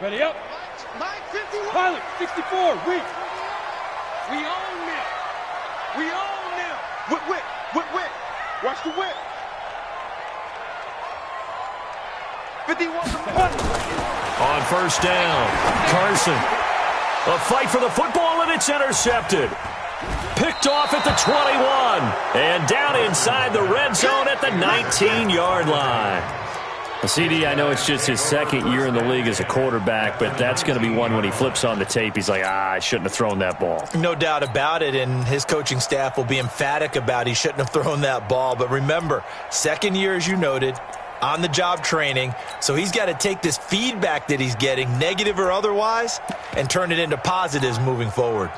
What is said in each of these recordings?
Ready up. Mike 51. Pilot, 64, weak. We own them. We own them. Whip. Watch the whip. 51. On first down, Carson. A fight for the football, and it's intercepted. Picked off at the 21. And down inside the red zone at the 19-yard line. CD, I know it's just his second year in the league as a quarterback, but that's going to be one when he flips on the tape. He's like, I shouldn't have thrown that ball. No doubt about it, and his coaching staff will be emphatic about he shouldn't have thrown that ball. But remember, second year, as you noted, on-the-job training, so he's got to take this feedback that he's getting, negative or otherwise, and turn it into positives moving forward.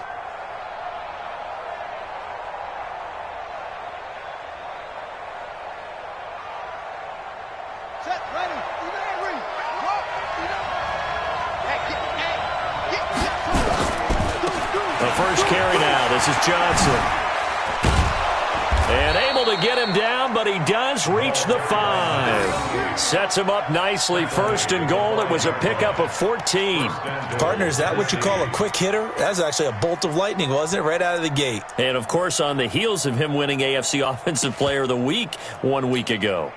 First carry now. This is Johnson. And able to get him down, but he does reach the 5. Sets him up nicely. First and goal. It was a pickup of 14. Partner, is that what you call a quick hitter? That was actually a bolt of lightning, wasn't it? Right out of the gate. And, of course, on the heels of him winning AFC Offensive Player of the Week 1 week ago.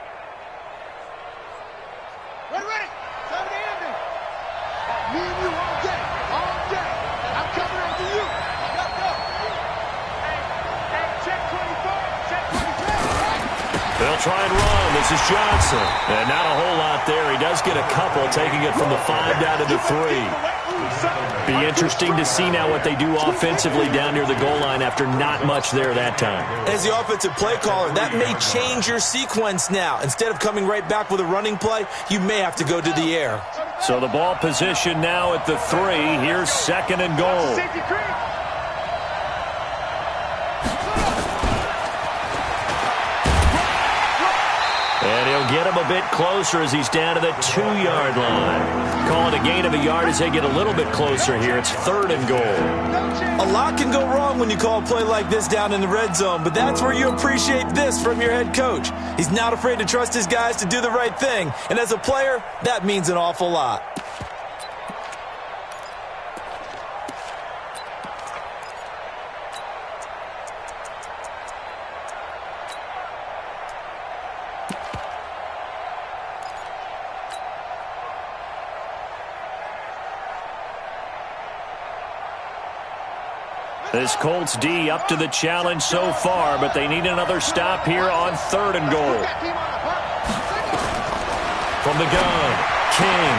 Ready. Time to end it. Me and you all day. All day. I'm coming after you. Let's go. Hey, check 24. Check 23. They'll try and run. This is Johnson. And not a whole lot there. He does get a couple, taking it from the 5 down to the 3. Be interesting to see now what they do offensively down near the goal line after not much there that time. As the offensive play caller, that may change your sequence now. Instead of coming right back with a running play, you may have to go to the air. So the ball position now at the 3. Here's second and goal. And he'll get him a bit closer as he's down to the 2-yard line. Call it a gain of a yard as they get a little bit closer here. It's third and goal. A lot can go wrong when you call a play like this down in the red zone, but that's where you appreciate this from your head coach. He's not afraid to trust his guys to do the right thing, and as a player, that means an awful lot. This Colts D up to the challenge so far, but they need another stop here on third and goal. From the gun, King.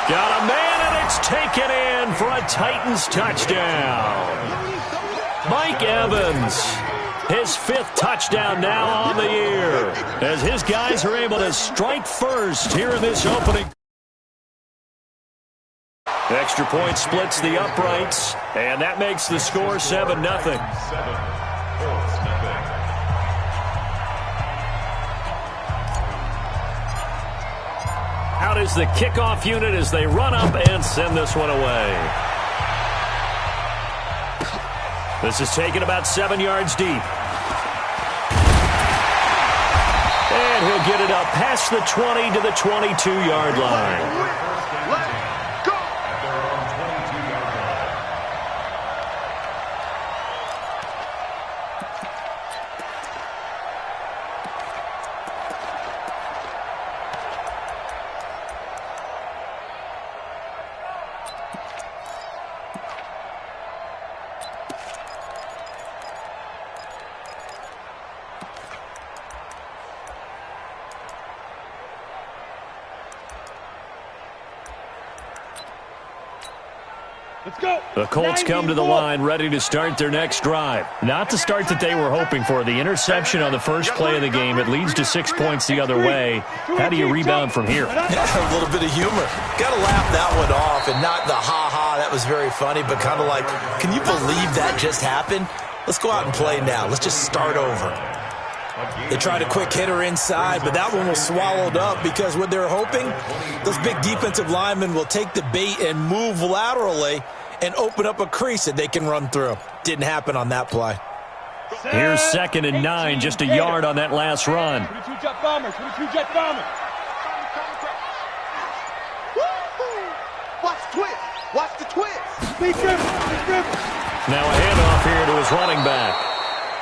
Got a man, and it's taken in for a Titans touchdown. Mike Evans, his 5th touchdown now on the year, as his guys are able to strike first here in this opening. Extra point splits the uprights, and that makes the score 7-0. Out is the kickoff unit as they run up and send this one away. This is taken about 7 yards deep. And he'll get it up past the 20 to the 22-yard line. The Colts come to the line ready to start their next drive. Not the start that they were hoping for. The interception on the first play of the game. It leads to 6 points the other way. How do you rebound from here? A little bit of humor. Got to laugh that one off, and not the ha-ha, that was very funny, but kind of like, can you believe that just happened? Let's go out and play now. Let's just start over. They tried a quick hitter inside, but that one was swallowed up because what they're hoping, those big defensive linemen will take the bait and move laterally and open up a crease that they can run through. Didn't happen on that play. Here's 2nd and 9, just a yard on that last run. 22 Jet Bombers, 22 Jet Bombers. Watch Now a handoff here to his running back.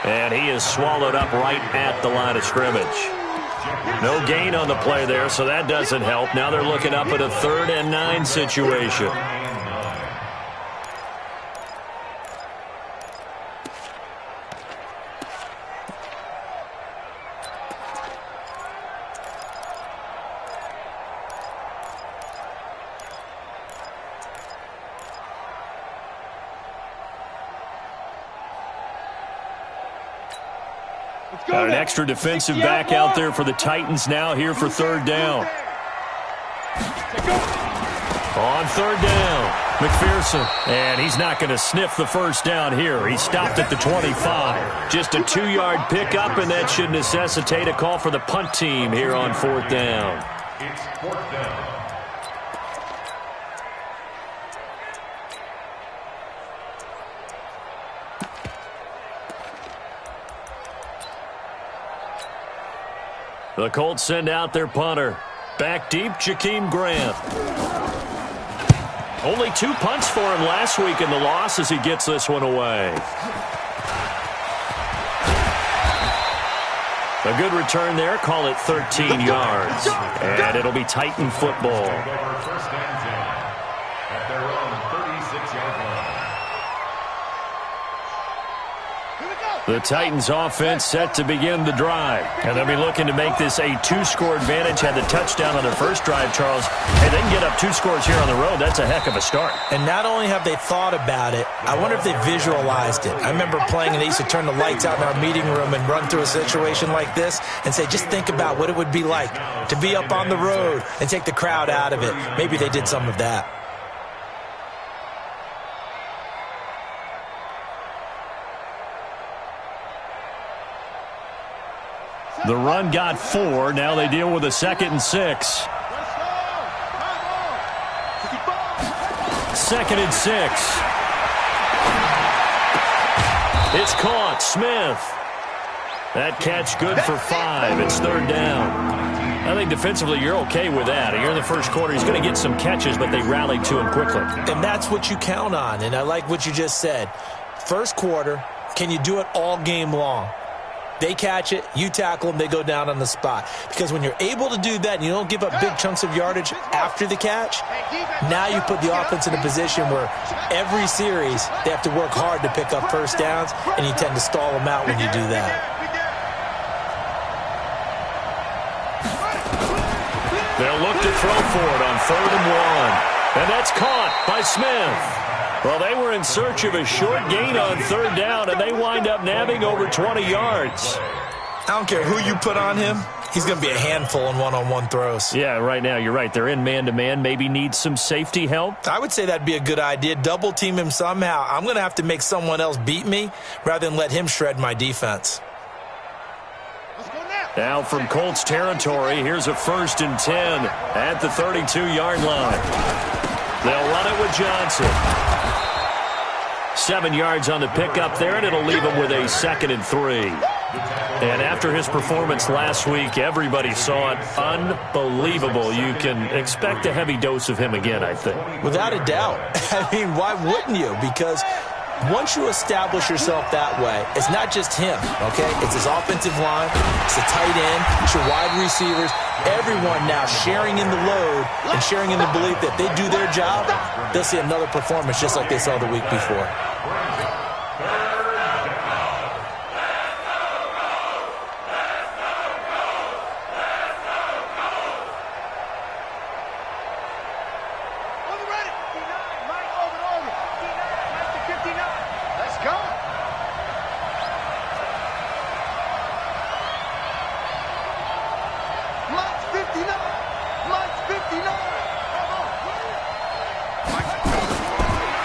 And he is swallowed up right at the line of scrimmage. No gain on the play there, so that doesn't help. Now they're looking up at a 3rd and 9 situation. Got an extra defensive back out there for the Titans now here for 3rd down. On 3rd down, McPherson. And he's not going to sniff the 1st down here. He stopped at the 25. Just a 2-yard pickup, and that should necessitate a call for the punt team here on 4th down. It's 4th down. The Colts send out their punter. Back deep, Jakeem Grant. Only 2 punts for him last week in the loss as he gets this one away. A good return there. Call it 13 yards. And it'll be Titan football. First and 10 at their own 36-yard line. The Titans offense set to begin the drive. And they'll be looking to make this a 2-score advantage. Had the touchdown on their first drive, Charles. Hey, they can get up 2 scores here on the road. That's a heck of a start. And not only have they thought about it, I wonder if they visualized it. I remember playing and they used to turn the lights out in our meeting room and run through a situation like this and say, just think about what it would be like to be up on the road and take the crowd out of it. Maybe they did some of that. The run got 4. Now they deal with a 2nd and 6. 2nd and 6. It's caught. Smith. That catch good for 5. It's 3rd down. I think defensively you're okay with that. You're in the first quarter. He's going to get some catches, but they rallied to him quickly. And that's what you count on, and I like what you just said. First quarter, can you do it all game long? They catch it, you tackle them, they go down on the spot. Because when you're able to do that and you don't give up big chunks of yardage after the catch, now you put the offense in a position where every series they have to work hard to pick up first downs, and you tend to stall them out when you do that. They'll look to throw for it on 3rd and 1. And that's caught by Smith. Well, they were in search of a short gain on 3rd down, and they wind up nabbing over 20 yards. I don't care who you put on him. He's going to be a handful in one-on-one throws. Yeah, right now, you're right. They're in man-to-man. Maybe need some safety help. I would say that'd be a good idea. Double team him somehow. I'm going to have to make someone else beat me rather than let him shred my defense. Now from Colts territory, here's a 1st and 10 at the 32-yard line. They'll run it with Johnson. 7 yards on the pickup there, and it'll leave him with a 2nd and 3. And after his performance last week, everybody saw it. Unbelievable. You can expect a heavy dose of him again, I think. Without a doubt. I mean, why wouldn't you? Because once you establish yourself that way, it's not just him, okay? It's his offensive line, it's the tight end, it's your wide receivers, everyone now sharing in the load and sharing in the belief that they do their job, they'll see another performance just like they saw the week before.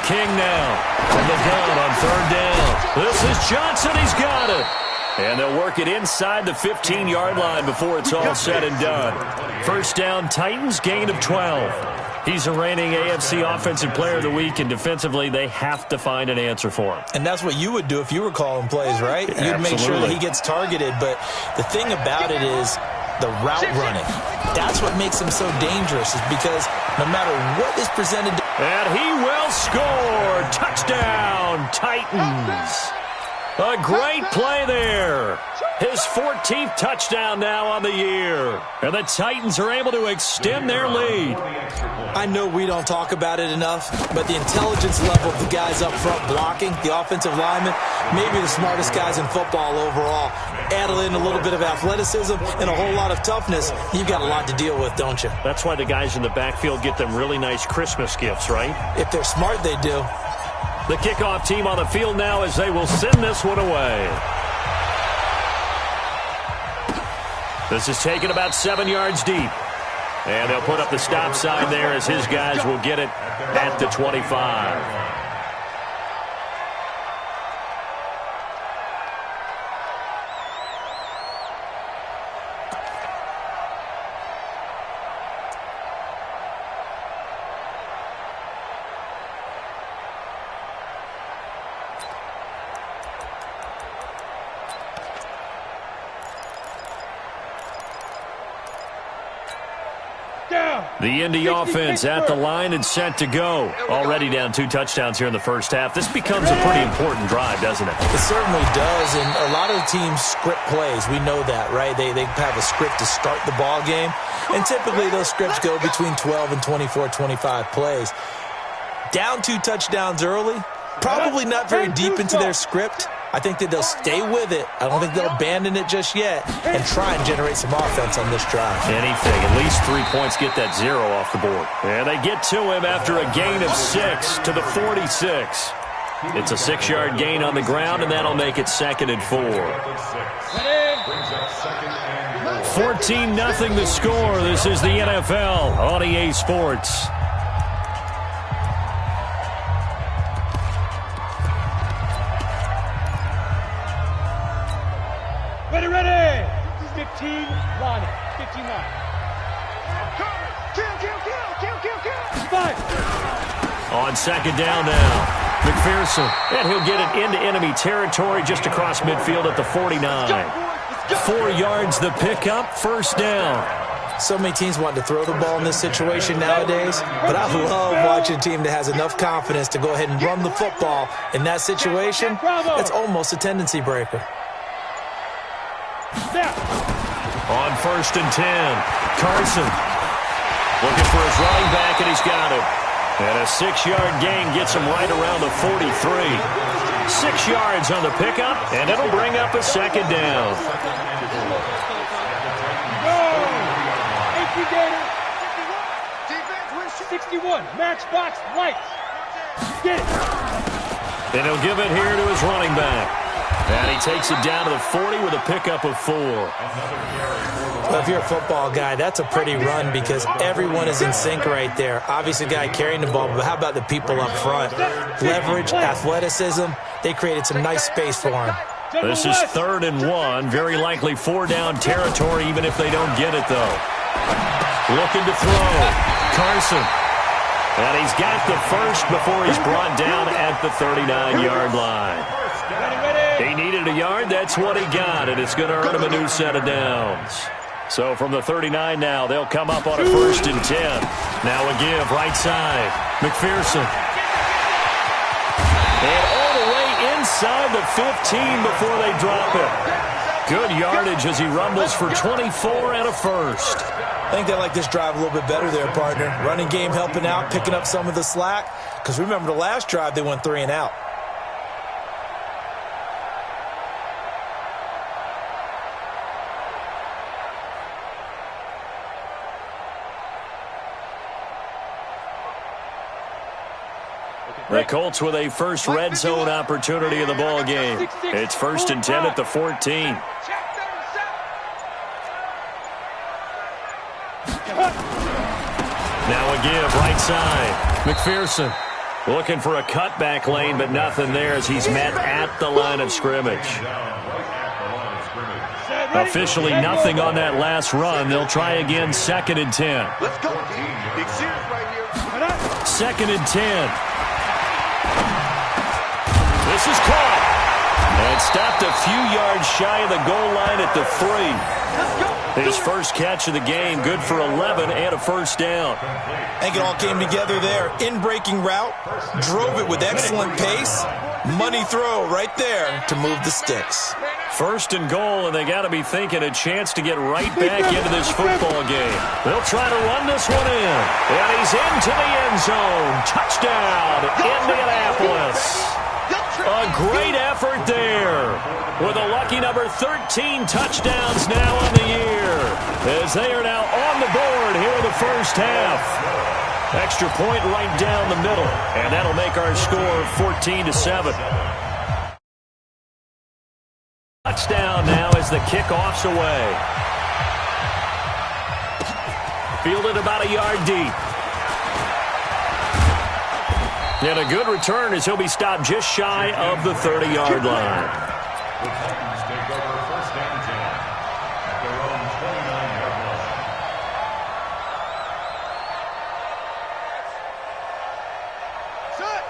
King now from the gun on 3rd down. This is Johnson. He's got it. And they'll work it inside the 15-yard line before it's all said and done. 1st down, Titans, gain of 12. He's a reigning AFC Offensive Player of the Week, and defensively they have to find an answer for him. And that's what you would do if you were calling plays, right? You'd make sure that he gets targeted. But the thing about it is the route running. That's what makes him so dangerous, is because no matter what is presented to... And he will score. Touchdown, Titans. A great play there. His 14th touchdown now on the year. And the Titans are able to extend their lead. I know we don't talk about it enough, but the intelligence level of the guys up front blocking, the offensive linemen, maybe the smartest guys in football overall. Add in a little bit of athleticism and a whole lot of toughness, you've got a lot to deal with, don't you? That's why the guys in the backfield get them really nice Christmas gifts, right? If they're smart, they do. The kickoff team on the field now as they will send this one away. This is taken about 7 yards deep. And they'll put up the stop sign there as his guys will get it at the 25. The Indy offense at the line and set to go. Already down 2 touchdowns here in the first half. This becomes a pretty important drive, doesn't it? It certainly does, and a lot of the teams script plays. We know that, right? They have a script to start the ball game, and typically those scripts go between 12 and 24, 25 plays. Down 2 touchdowns early, probably not very deep into their script. I think that they'll stay with it. I don't think they'll abandon it just yet and try and generate some offense on this drive. Anything. At least 3 points, get that 0 off the board. And they get to him after a gain of 6 to the 46. It's a 6-yard gain on the ground, and that'll make it 2nd and 4. 14-0 the score. This is the NFL on EA Sports. Ready. 15 line. 15 line. Kill. 5. On 2nd down now. McPherson, and he'll get it into enemy territory just across midfield at the 49. 4 yards the pickup, 1st down. So many teams want to throw the ball in this situation nowadays, but I love watching a team that has enough confidence to go ahead and run the football in that situation. That's almost a tendency breaker. On 1st and 10, Carson looking for his running back, and he's got him. And a 6-yard gain gets him right around the 43. 6 yards on the pickup, and it'll bring up a 2nd down. Go! 61, matchbox lights. Get it. And he'll give it here to his running back. And he takes it down to the 40 with a pickup of 4. Well, if you're a football guy, that's a pretty run because everyone is in sync right there. Obviously, the guy carrying the ball, but how about the people up front? Leverage, athleticism, they created some nice space for him. This is 3rd and 1. Very likely 4-down territory, even if they don't get it, though. Looking to throw. Carson. And he's got the first before he's brought down at the 39-yard line. He needed a yard. That's what he got, and it's going to earn him a new set of downs. So from the 39 now, they'll come up on a 1st and 10. Now a give, right side. McPherson. And all the way inside the 15 before they drop it. Good yardage as he rumbles for 24 and a 1st. I think they like this drive a little bit better there, partner. Running game helping out, picking up some of the slack. Because remember the last drive, they went 3 and out. The Colts with a first red zone opportunity of the ball game. It's 1st and 10 at the 14. Now a give, right side. McPherson looking for a cutback lane, but nothing there as he's met at the line of scrimmage. Officially nothing on that last run. They'll try again, 2nd and 10. Let's go, Big series right here. 2nd and 10. This is caught. And stopped a few yards shy of the goal line at the 3. Let's go. His first catch of the game, good for 11 and a first down. I think it all came together there. In-breaking route, drove it with excellent pace. Money throw right there to move the sticks. First and goal, and they got to be thinking a chance to get right back into this football game. They'll try to run this one in, and he's into the end zone. Touchdown, Indianapolis. A great effort there, with a lucky number 13 touchdowns now on the year, as they are now on the board here in the first half. Extra point right down the middle, and that'll make our score 14-7. Touchdown now as the kickoff's away. Fielded about a yard deep. And a good return as he'll be stopped just shy of the 30-yard line. The Titans take over first and 10 at their own 29-yard line.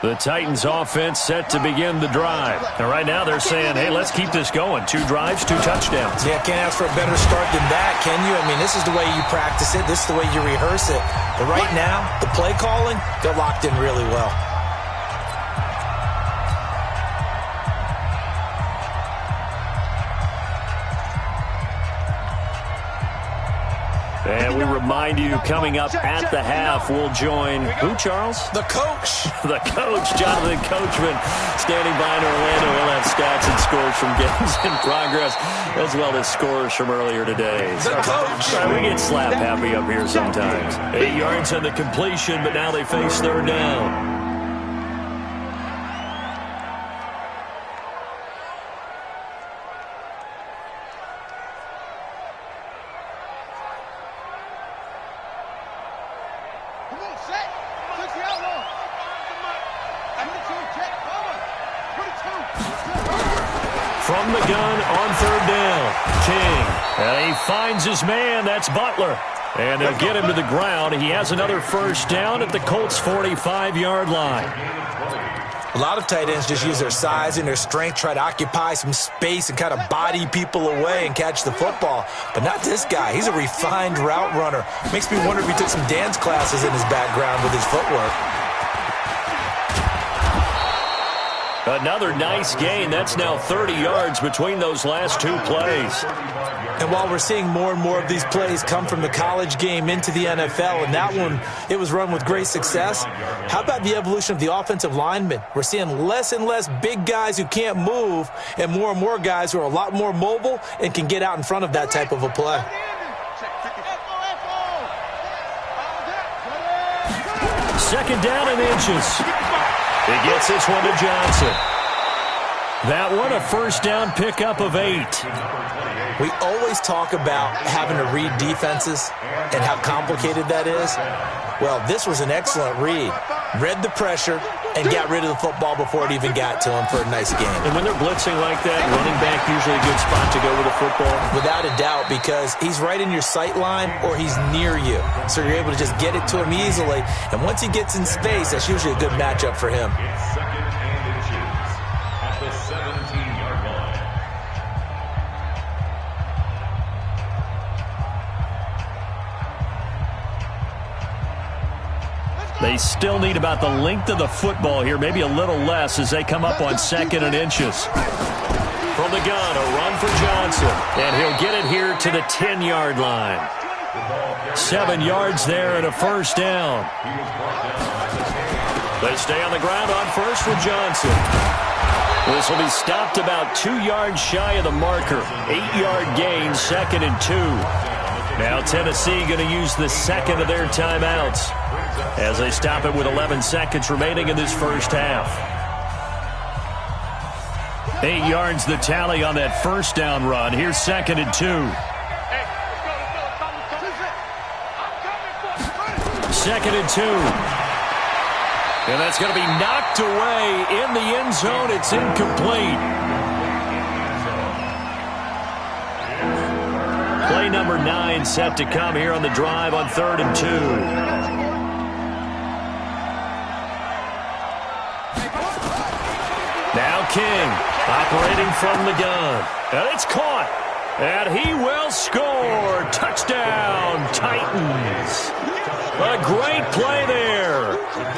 The Titans offense set to begin the drive. And right now they're saying, hey, let's keep this going. 2 drives, 2 touchdowns. Yeah, can't ask for a better start than that, can you? I mean, this is the way you practice it. This is the way you rehearse it. But right now, the play calling, they're locked in really well. And we remind you, coming up at the half, we'll join who, Charles? The coach. The coach, Jonathan Coachman, standing by in Orlando. We'll have stats and scores from games in progress, as well as scores from earlier today. The coach. We get slap happy up here sometimes. 8 yards on the completion, but now they face third down. From the gun on third down, King. And he finds his man. That's Butler. And they'll get him to the ground. He has another first down at the Colts' 45-yard line. A lot of tight ends just use their size and their strength, try to occupy some space and kind of body people away and catch the football. But not this guy. He's a refined route runner. Makes me wonder if he took some dance classes in his background with his footwork. Another nice gain. That's now 30 yards between those last 2 plays. And while we're seeing more and more of these plays come from the college game into the NFL, and that one, it was run with great success, how about the evolution of the offensive linemen? We're seeing less and less big guys who can't move and more guys who are a lot more mobile and can get out in front of that type of a play. Second down and inches. He gets this one to Johnson. That one, a first down pickup of 8. We always talk about having to read defenses and how complicated that is. Well, this was an excellent read. Read the pressure and got rid of the football before it even got to him for a nice game. And when they're blitzing like that, running back usually a good spot to go with the football. Without a doubt, because he's right in your sight line or he's near you. So you're able to just get it to him easily. And once he gets in space, that's usually a good matchup for him. It's second and inches at the 17-yard line. They still need about the length of the football here, maybe a little less as they come up on second and inches. From the gun, a run for Johnson, and he'll get it here to the 10-yard line. 7 yards there and a first down. They stay on the ground on first for Johnson. This will be stopped about 2 yards shy of the marker. 8-yard gain, second and 2. Now Tennessee going to use the second of their timeouts as they stop it with 11 seconds remaining in this first half. 8 yards the tally on that first down run. Here's second and 2. Second and 2. And that's going to be knocked away in the end zone. It's incomplete. Play number 9 set to come here on the drive on third and 2. Now King operating from the gun. And it's caught. And he will score. Touchdown, Titans. A great play there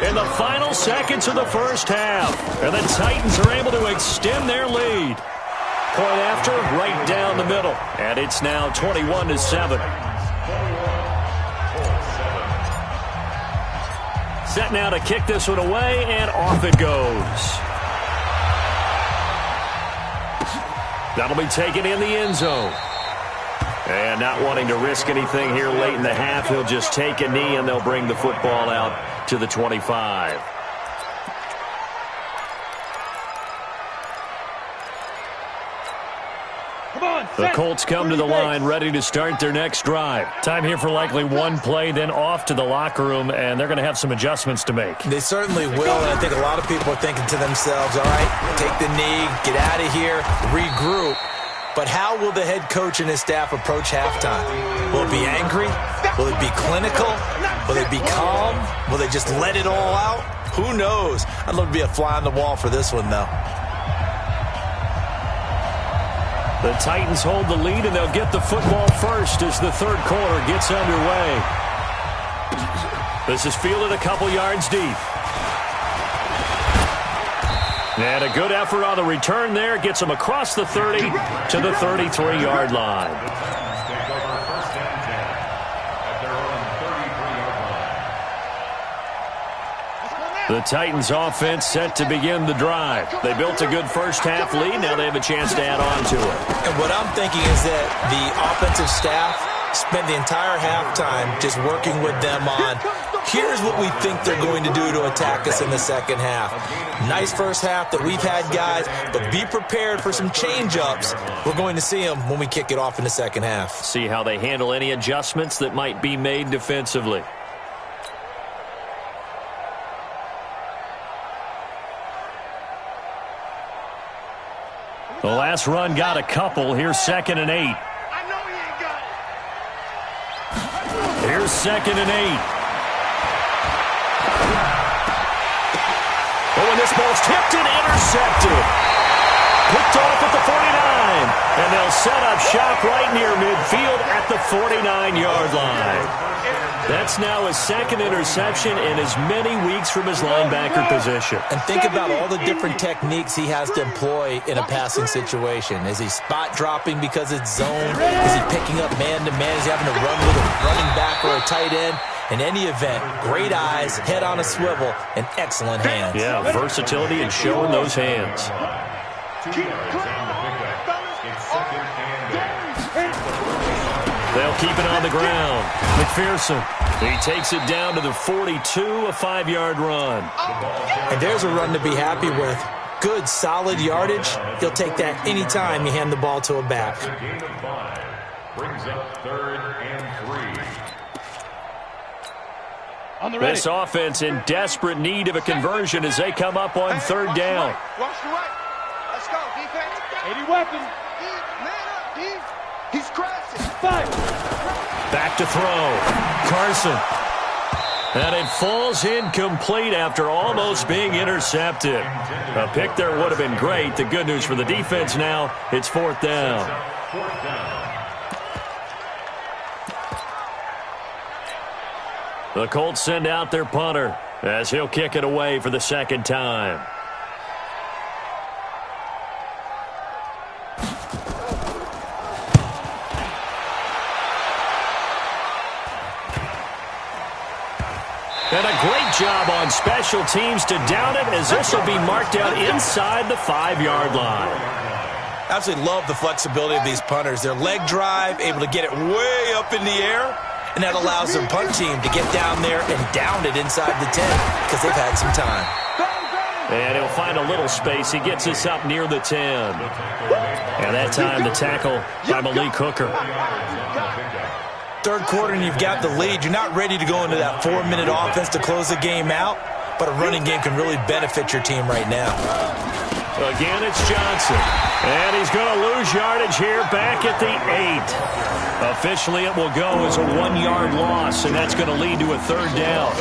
in the final seconds of the first half. And the Titans are able to extend their lead. Point after, right down the middle. And it's now 21-7. Set now to kick this one away, and off it goes. That'll be taken in the end zone. And not wanting to risk anything here late in the half, he'll just take a knee, and they'll bring the football out to the 25. The Colts come to the line, ready to start their next drive. Time here for likely one play, then off to the locker room, and they're going to have some adjustments to make. They certainly will, and I think a lot of people are thinking to themselves, all right, take the knee, get out of here, regroup. But how will the head coach and his staff approach halftime? Will it be angry? Will it be clinical? Will it be calm? Will they just let it all out? Who knows? I'd love to be a fly on the wall for this one, though. The Titans hold the lead, and they'll get the football first as the third quarter gets underway. This is fielded a couple yards deep. And a good effort on the return there. Gets them across the 30 to the 33-yard line. The Titans offense set to begin the drive. They built a good first-half lead. Now they have a chance to add on to it. And what I'm thinking is that the offensive staff spent the entire halftime just working with them on, here's what we think they're going to do to attack us in the second half. Nice first half that we've had, guys, but be prepared for some change-ups. We're going to see them when we kick it off in the second half. See how they handle any adjustments that might be made defensively. The last run got a couple. Here's 2nd and 8. I know he ain't got it. Here's 2nd and 8. Oh, and this ball's tipped and intercepted. Picked off at the 49. And they'll set up shop right near midfield at the 49-yard line. That's now his second interception in as many weeks from his linebacker position. And think about all the different techniques he has to employ in a passing situation. Is he spot dropping because it's zone? Is he picking up man-to-man? Is he having to run with a running back or a tight end? In any event, great eyes, head on a swivel, and excellent hands. Yeah, versatility and showing those hands. They'll keep it on the ground. McPherson, he takes it down to the 42, a 5-yard run. And there's a run to be happy with. Good, solid yardage. He'll take that anytime you hand the ball to a back. Brings up 3rd and 3. This offense in desperate need of a conversion as they come up on 3rd down. Watch the right. Let's go, defense. 80 weapons. Man up, D. He's crashing. Five. Back to throw. Carson. And it falls incomplete after almost being intercepted. A pick there would have been great. The good news for the defense now, it's 4th down. The Colts send out their punter as he'll kick it away for the second time. And a great job on special teams to down it as this will be marked out inside the 5-yard line. Absolutely love the flexibility of these punters. Their leg drive, able to get it way up in the air, and that allows their punt team to get down there and down it inside the 10 because they've had some time. And he'll find a little space. He gets us up near the 10. And that time the tackle by Malik Hooker. Third quarter and you've got the lead. You're not ready to go into that 4-minute offense to close the game out, but a running game can really benefit your team right now. Again, it's Johnson. And he's going to lose yardage here back at the 8. Officially, it will go as a 1-yard loss, and that's going to lead to a 3rd down.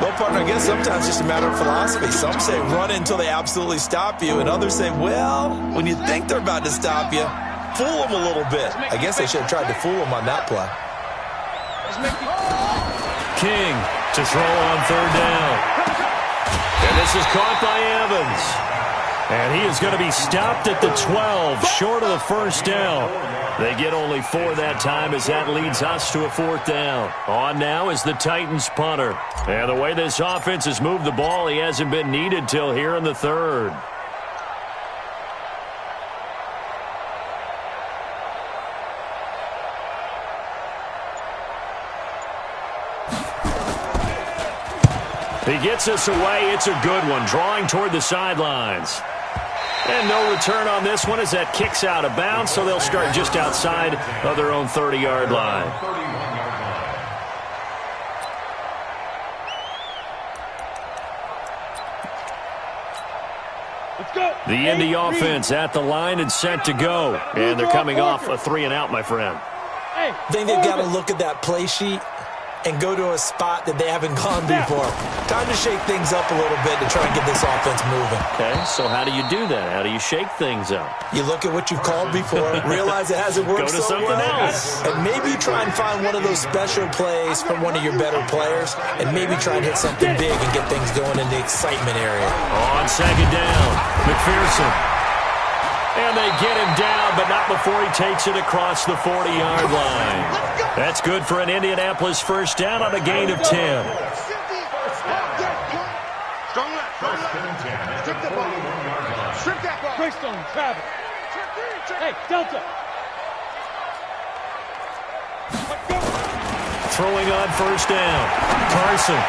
Well, partner, I guess sometimes it's just a matter of philosophy. Some say run until they absolutely stop you, and others say, well, when you think they're about to stop you, fool him a little bit. I guess they should have tried to fool him on that play. King to throw on third down. And this is caught by Evans. And he is going to be stopped at the 12, short of the first down. They get only 4 that time as that leads us to a 4th down. On now is the Titans punter. And the way this offense has moved the ball, he hasn't been needed till here in the 3rd. He gets us away. It's a good one, drawing toward the sidelines. And no return on this one as that kicks out of bounds, so they'll start just outside of their own 30-yard line. Let's go. The Indy offense at the line and set to go. And they're coming off a 3-and-out, my friend. I think they've got to look at that play sheet and go to a spot that they haven't gone before. Time to shake things up a little bit to try and get this offense moving. Okay, so how do you do that? How do you shake things up? You look at what you've called before, realize it hasn't worked Go to so something well, else. and maybe try and find one of those special plays from one of your better players, and maybe try and hit something big and get things going in the excitement area. On second down, McPherson. And they get him down, but not before he takes it across the 40-yard line. That's good for an Indianapolis first down on a gain of 10. Strong left, strong left. Strip that ball. Strip that ball. Christ on travel. Hey, Delta. Throwing on first down, Carson.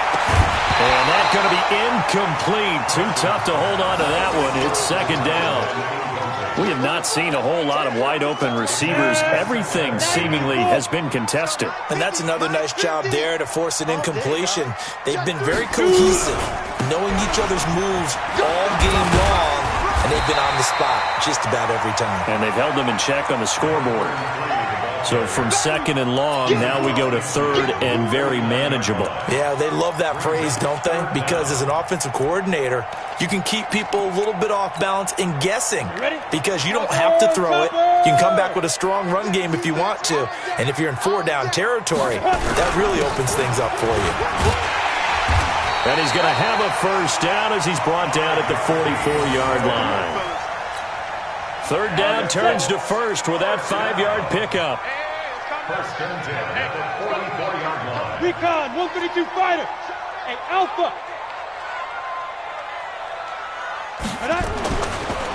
And that's going to be incomplete. Too tough to hold on to that one. It's second down. We have not seen a whole lot of wide-open receivers. Everything seemingly has been contested. And that's another nice job there to force an incompletion. They've been very cohesive, knowing each other's moves all game long, and they've been on the spot just about every time. And they've held them in check on the scoreboard. So from second and long, now we go to third and very manageable. Yeah, they love that phrase, don't they? Because as an offensive coordinator, you can keep people a little bit off balance and guessing because you don't have to throw it. You can come back with a strong run game if you want to. And if you're in 4-down territory, that really opens things up for you. And he's going to have a first down as he's brought down at the 44-yard line. Third down turns to first with that 5-yard pickup. First and 10 at the 44-yard line. Recon, 132 fighter. Hey, Alpha.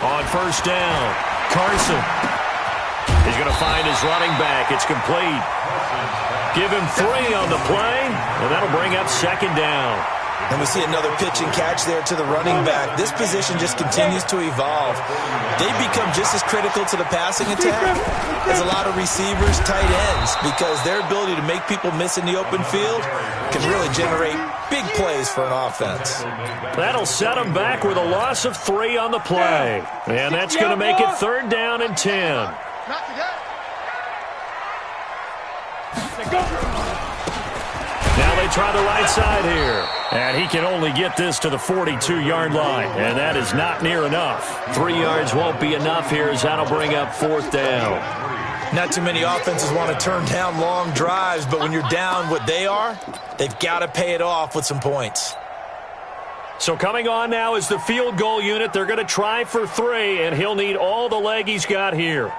On first down, Carson. He's going to find his running back. It's complete. Give him 3 on the play, and that'll bring up second down. And we see another pitch and catch there to the running back. This position just continues to evolve. They become just as critical to the passing attack as a lot of receivers, tight ends, because their ability to make people miss in the open field can really generate big plays for an offense. That'll set them back with a loss of 3 on the play. And that's going to make it third down and 10. Not today. Now they try the right side here. And he can only get this to the 42-yard line. And that is not near enough. 3 yards won't be enough here as that'll bring up fourth down. Not too many offenses want to turn down long drives, but when you're down what they are, they've got to pay it off with some points. So coming on now is the field goal unit. They're going to try for 3, and he'll need all the leg he's got here.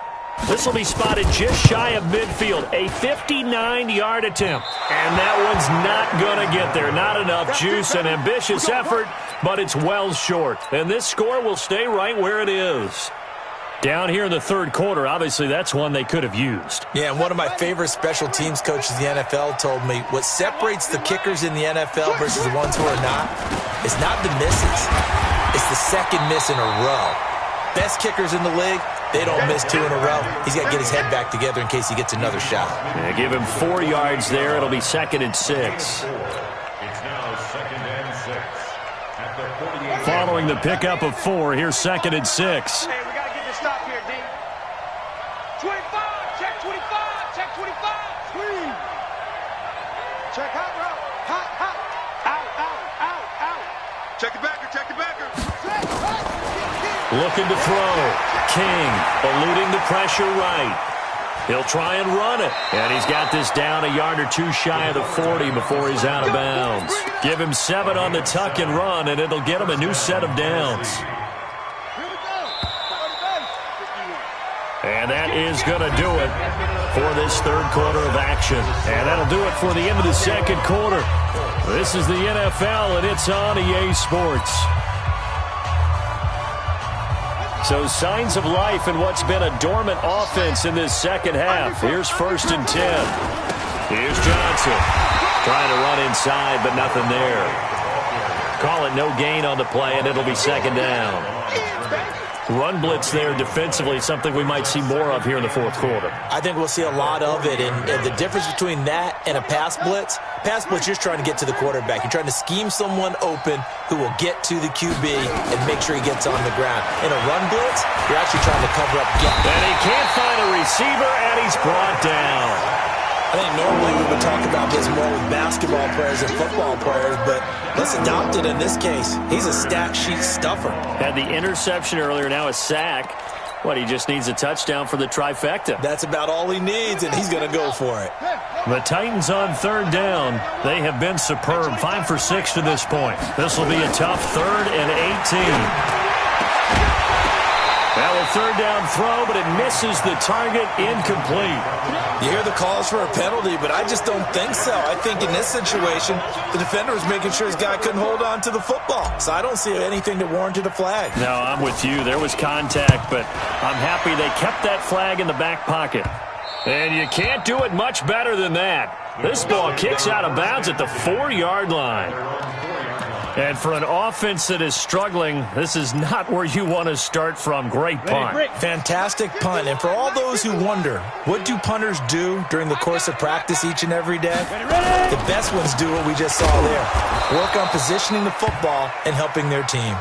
This will be spotted just shy of midfield. A 59-yard attempt. And that one's not going to get there. Not enough juice, an ambitious effort, but it's well short. And this score will stay right where it is. Down here in the third quarter, obviously that's one they could have used. Yeah, and one of my favorite special teams coaches in the NFL told me what separates the kickers in the NFL versus the ones who are not is not the misses. It's the second miss in a row. Best kickers in the league, they don't miss 2 in a row. He's got to get his head back together in case he gets another shot. Yeah, give him 4 yards there. It'll be second and 6. It's now second and 6 at the 48. Following the pickup of 4, here's second and 6. Hey, we got to get this stop here, D. 25, check 25, check 25. Clean. Check hot route. Hot, hot. Out, out, out, out. Check the backer, check the backer. Check, check. Looking to throw. King eluding the pressure right. He'll try and run it. And he's got this down a yard or two shy of the 40 before he's out of bounds. Give him 7 on the tuck and run, and it'll get him a new set of downs. And that is going to do it for this third quarter of action. And that'll do it for the end of the second quarter. This is the NFL, and it's on EA Sports. So signs of life in what's been a dormant offense in this second half. Here's 1st and 10. Here's Johnson. Trying to run inside, but nothing there. Call it no gain on the play, and it'll be 2nd down. Run blitz there defensively, something we might see more of here in the fourth quarter. I think we'll see a lot of it, and the difference between that and a pass blitz, you're trying to get to the quarterback. You're trying to scheme someone open who will get to the QB and make sure he gets on the ground. In a run blitz, you're actually trying to cover up gaps. And he can't find a receiver, and he's brought down. I think normally we would talk about this more with basketball players and football players, but let's adopt it in this case. He's a stat sheet stuffer. Had the interception earlier, now a sack. What, he just needs a touchdown for the trifecta. That's about all he needs, and he's going to go for it. The Titans on 3rd down. They have been superb. 5 for 6 to this point. This will be a tough 3rd and 18. Now a 3rd down throw, but it misses the target, incomplete. You hear the calls for a penalty, but I just don't think so. I think in this situation, the defender was making sure his guy couldn't hold on to the football. So I don't see anything that warranted a flag. No, I'm with you. There was contact, but I'm happy they kept that flag in the back pocket. And you can't do it much better than that. This ball kicks out of bounds at the 4-yard line. And for an offense that is struggling, this is not where you want to start from. Great punt. Fantastic punt. And for all those who wonder, what do punters do during the course of practice each and every day? The best ones do what we just saw there. Work on positioning the football and helping their team.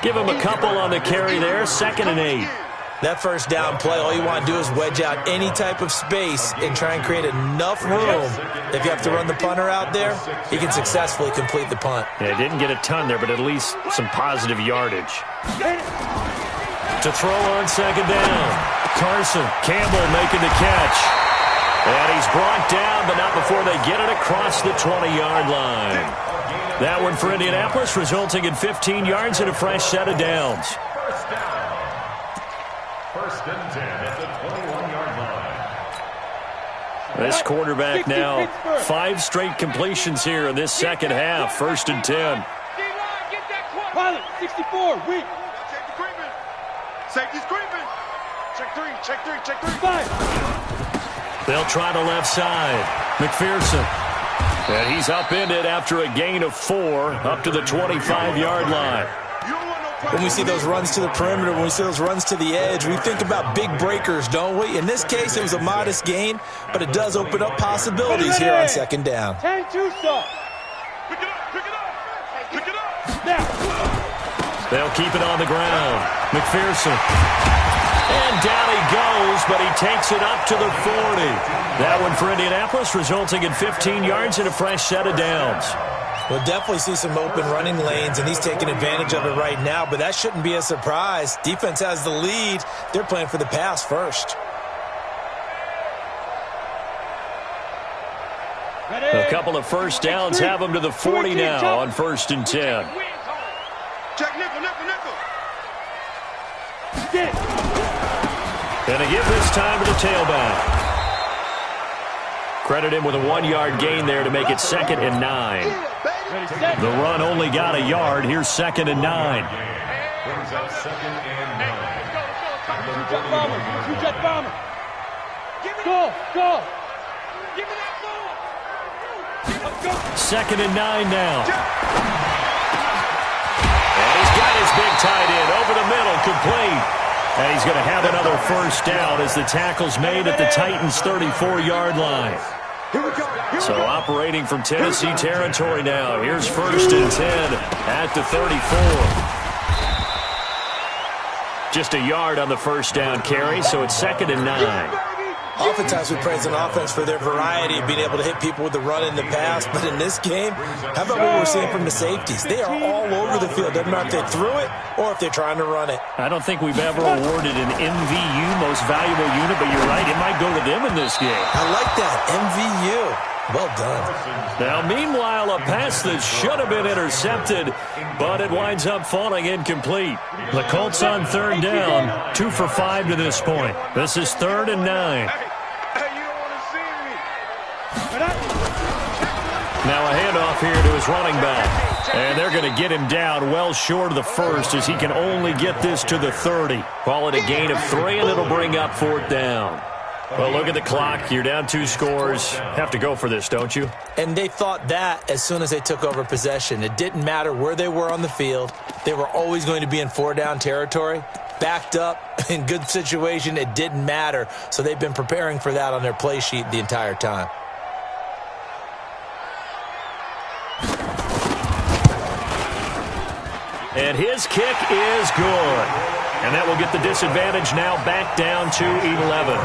Give him a couple on the carry there. 2nd and 8. That 1st down play, all you want to do is wedge out any type of space and try and create enough room. If you have to run the punter out there, he can successfully complete the punt. Yeah, didn't get a ton there, but at least some positive yardage. To throw on 2nd down. Carson, Campbell making the catch. And he's brought down, but not before they get it across the 20-yard line. That one for Indianapolis, resulting in 15 yards and a fresh set of downs. 1st and 10 at the 21-yard line. This quarterback now 5 straight completions here in this second half. 1st and 10. Pilot, 64, weak. Safety's creeping. Check 3, check 3, check 3. 5. They'll try the left side. McPherson. And he's upended after a gain of 4 up to the 25-yard line. When we see those runs to the perimeter, when we see those runs to the edge, we think about big breakers, don't we? In this case, it was a modest gain, but it does open up possibilities here on 2nd down. 10-2 soft. Pick it up, pick it up, pick it up. Now. They'll keep it on the ground. McPherson. And down he goes, but he takes it up to the 40. That one for Indianapolis, resulting in 15 yards and a fresh set of downs. We'll definitely see some open running lanes, and he's taking advantage of it right now, but that shouldn't be a surprise. Defense has the lead. They're playing for the pass first. A couple of 1st downs have them to the 40 now on 1st and 10. Check nickel, nickel, nickel. And they give this time to the tailback. Credit him with a 1-yard gain there to make it 2nd and 9. The run only got a yard. Here's 2nd and 9. Brings up 2nd and 9. Two-jet bomber. Go, go. Give me that ball. 2nd and 9 now. And he's got his big tight end over the middle, complete. And he's going to have another 1st down as the tackle's made at the Titans' 34-yard line. So operating from Tennessee territory now. Here's 1st and 10 at the 34. Just a yard on the 1st down carry, so it's 2nd and 9. Oftentimes we praise an offense for their variety of being able to hit people with the run and the pass, but in this game, how about what we're seeing from the safeties? They are all over the field. Doesn't matter if they threw it or if they're trying to run it. I don't think we've ever awarded an MVU, most valuable unit, but you're right, it might go to them in this game. I like that, MVU. Well done. Now, meanwhile, a pass that should have been intercepted, but it winds up falling incomplete. The Colts on third down, 2 for 5 to this point. This is 3rd and 9. Hey, you don't want to see me. Now a handoff here to his running back. And they're going to get him down well short of the first as he can only get this to the 30. Call it a gain of 3, and it'll bring up 4th down. Well, look at the clock. You're down 2 scores. Have to go for this, don't you? And they thought that as soon as they took over possession. It didn't matter where they were on the field. They were always going to be in 4-down territory. Backed up, in good situation, it didn't matter. So they've been preparing for that on their play sheet the entire time. And his kick is good. And that will get the disadvantage now back down to 11.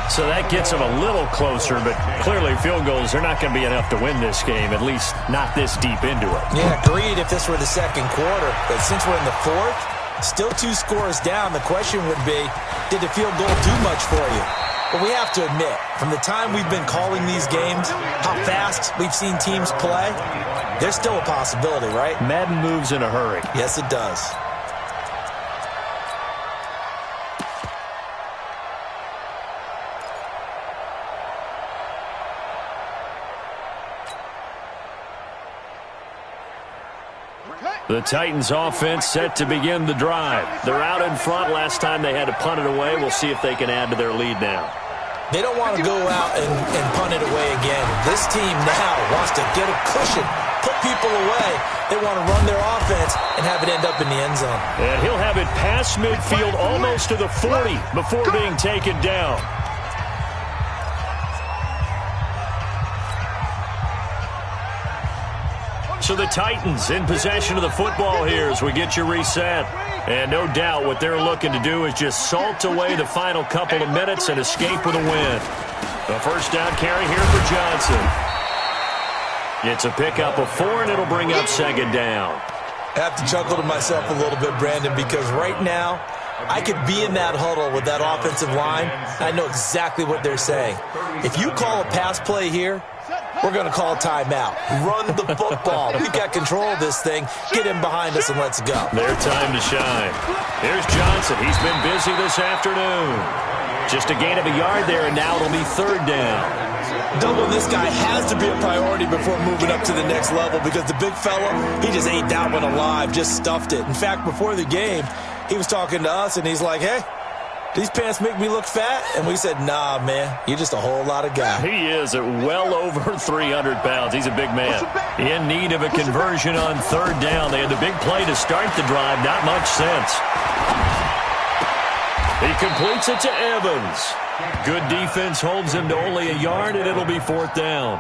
So that gets them a little closer, but clearly field goals are not going to be enough to win this game, at least not this deep into it. Yeah, agreed if this were the second quarter. But since we're in the 4th, still 2 scores down, the question would be, did the field goal do much for you? But we have to admit, from the time we've been calling these games, how fast we've seen teams play, there's still a possibility, right? Madden moves in a hurry. Yes, it does. The Titans offense set to begin the drive. They're out in front. Last time they had to punt it away. We'll see if they can add to their lead now. They don't want to go out and punt it away again. This team now wants to get a cushion, put people away. They want to run their offense and have it end up in the end zone. And he'll have it past midfield almost to the 40 before being taken down. So the Titans in possession of the football here as we get you reset. And no doubt what they're looking to do is just salt away the final couple of minutes and escape with a win. The first down carry here for Johnson. It's a pickup of 4, and it'll bring up 2nd down. I have to chuckle to myself a little bit, Brandon, because right now I could be in that huddle with that offensive line. I know exactly what they're saying. If you call a pass play here, we're going to call a timeout. Run the football. We've got control of this thing. Get him behind us and let's go. Their time to shine. Here's Johnson. He's been busy this afternoon. Just a gain of a yard there, and now it'll be 3rd down. Doubling this guy has to be a priority before moving up to the next level because the big fella, he just ate that one alive, just stuffed it. In fact, before the game, he was talking to us, and he's like, hey, these pants make me look fat? And we said, nah, man, you're just a whole lot of guy. He is at well over 300 pounds. He's a big man. In need of a conversion on 3rd down. They had the big play to start the drive. Not much sense. He completes it to Evans. Good defense holds him to only a yard, and it'll be 4th down.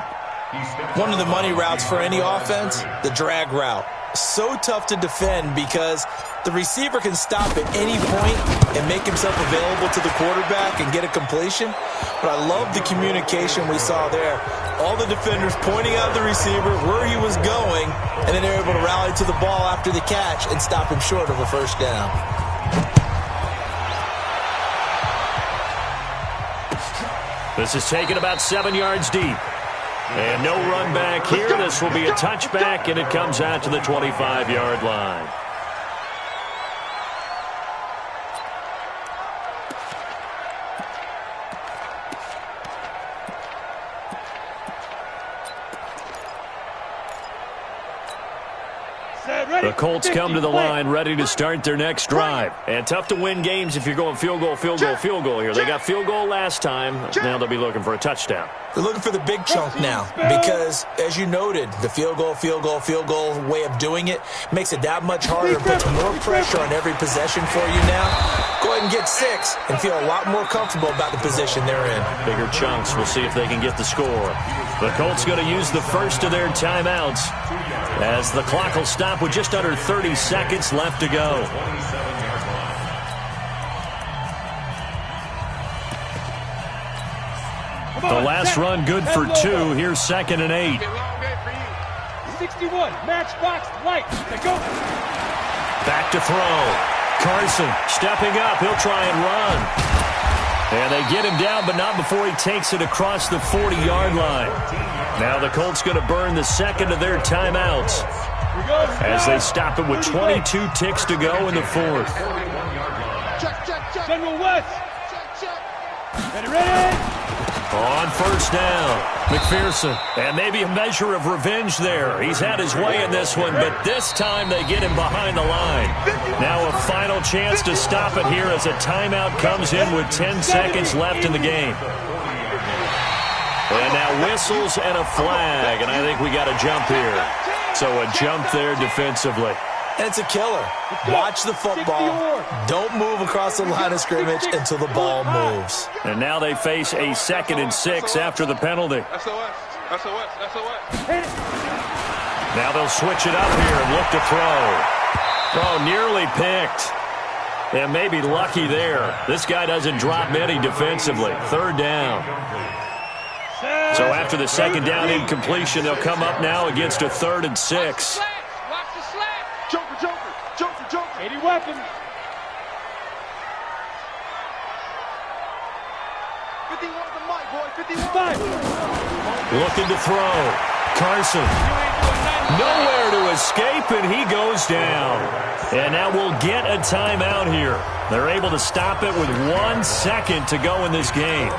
One of the money routes for any offense, the drag route. So tough to defend because the receiver can stop at any point and make himself available to the quarterback and get a completion. But I love the communication we saw there. All the defenders pointing out the receiver, where he was going, and then they're able to rally to the ball after the catch and stop him short of a 1st down. This is taken about 7 yards deep. And no run back here. This will be a touchback, and it comes out to the 25-yard line. The Colts come to the line ready to start their next drive. And tough to win games if you're going field goal, field goal, field goal here. They got field goal last time. Now they'll be looking for a touchdown. They're looking for the big chunk now because, as you noted, the field goal way of doing it makes it that much harder, puts more pressure on every possession for you now. Go ahead and get 6 and feel a lot more comfortable about the position they're in. Bigger chunks. We'll see if they can get the score. The Colts going to use the first of their timeouts as the clock will stop with just under 30 seconds left to go. The last run good for 2. Here's 2nd and 8. 61, matchbox light. Go. Back to throw. Carson stepping up. He'll try and run. And they get him down, but not before he takes it across the 40-yard line. Now the Colts going to burn the second of their timeouts as they stop it with 22 ticks to go in the 4th. General West. Ready? On 1st down, McPherson. And maybe a measure of revenge there. He's had his way in this one, but this time they get him behind the line. Now a final chance to stop it here as a timeout comes in with 10 seconds left in the game. And now whistles and a flag, and I think we got a jump here. So a jump there defensively. And it's a killer. Watch the football. Don't move across the line of scrimmage until the ball moves. And now they face a 2nd and 6 after the penalty. SOS. Now they'll switch it up here and look to throw. Oh, nearly picked. And maybe lucky there. This guy doesn't drop many defensively. 3rd down. So after the 2nd down incompletion, they'll come up now against a 3rd and 6. Joker. 80 weapon. 51 the mic, boy. 51. Looking to throw. Carson. Nowhere to escape, and he goes down. And now we'll get a timeout here. They're able to stop it with 1 second to go in this game.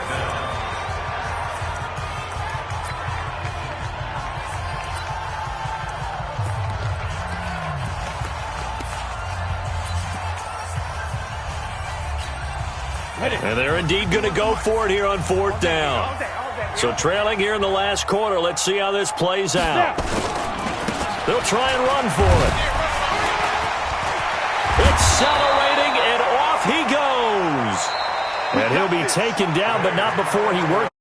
And they're indeed going to go for it here on 4th down. So trailing here in the last quarter. Let's see how this plays out. They'll try and run for it. Accelerating, and off he goes. And he'll be taken down, but not before he works.